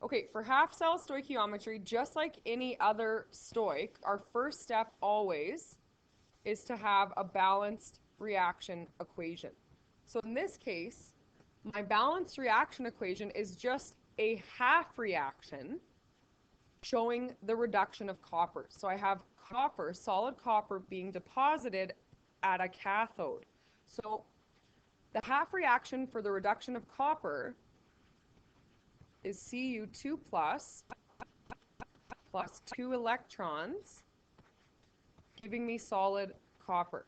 Okay, for half cell stoichiometry, just like any other stoich, our first step always is to have a balanced reaction equation. So in this case, my balanced reaction equation is just a half reaction showing the reduction of copper. So I have copper, solid copper, being deposited at a cathode. So the half reaction for the reduction of copper is Cu2 plus 2 electrons, giving me solid copper.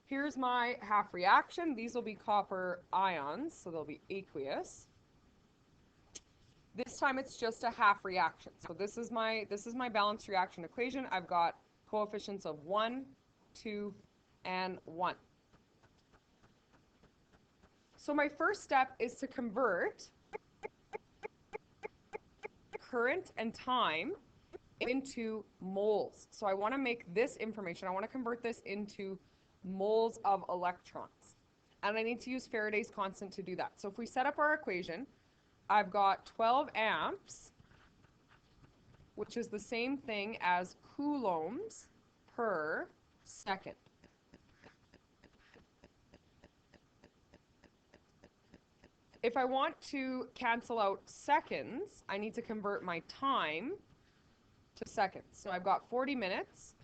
Here's my half reaction. These will be copper ions, so they'll be aqueous. This time it's just a half reaction. So this is my balanced reaction equation. I've got coefficients of 1, 2, and 1. So my first step is to convert current and time into moles. So I want to make this information, I want to convert this into moles of electrons. And I need to use Faraday's constant to do that. So if we set up our equation, I've got 12 amps, which is the same thing as coulombs per second. If I want to cancel out seconds, I need to convert my time to seconds. So I've got 40 minutes.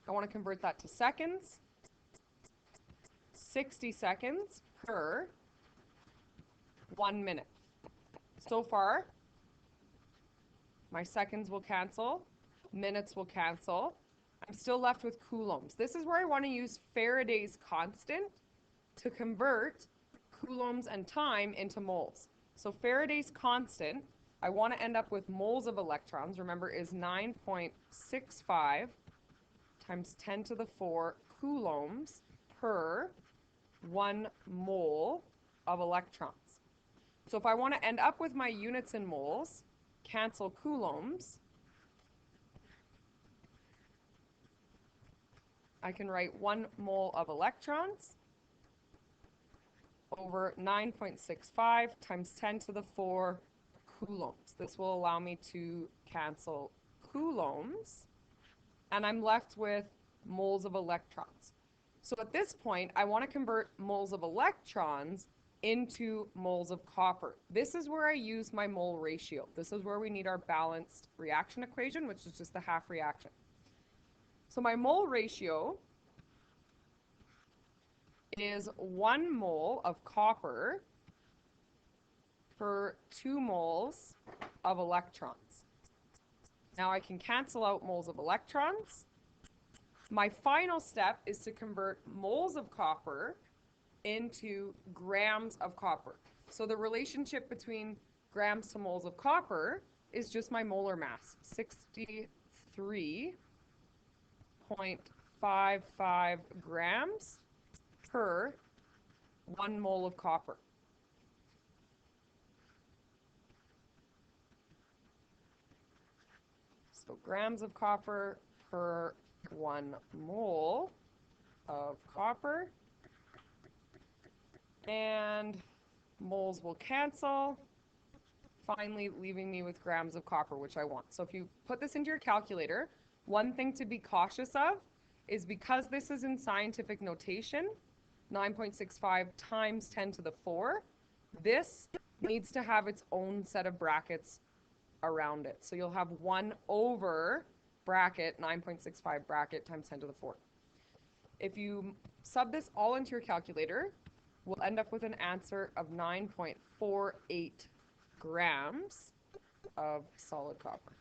I want to convert that to seconds. 60 seconds per 1 minute. So far, my seconds will cancel, minutes will cancel. I'm still left with coulombs. This is where I want to use Faraday's constant to convert coulombs and time into moles. So Faraday's constant, I want to end up with moles of electrons, remember, is 9.65 times 10 to the 4 coulombs per 1 mole of electrons. So if I want to end up with my units in moles, cancel coulombs, I can write 1 mole of electrons over 9.65 times 10 to the 4 coulombs. This will allow me to cancel coulombs, and I'm left with moles of electrons. So at this point, I want to convert moles of electrons into moles of copper. This is where I use my mole ratio. This is where we need our balanced reaction equation, which is just a half reaction. So my mole ratio is 1 mole of copper per 2 moles of electrons. Now I can cancel out moles of electrons. My final step is to convert moles of copper into grams of copper. So the relationship between grams to moles of copper is just my molar mass, 63.55 grams per 1 mole of copper. So grams of copper per 1 mole of copper. And moles will cancel, finally leaving me with grams of copper, which I want. So if you put this into your calculator, one thing to be cautious of is because this is in scientific notation, 9.65 times 10 to the 4, this needs to have its own set of brackets around it. So you'll have 1 over bracket, 9.65 bracket times 10 to the 4. If you sub this all into your calculator, we'll end up with an answer of 9.48 grams of solid copper.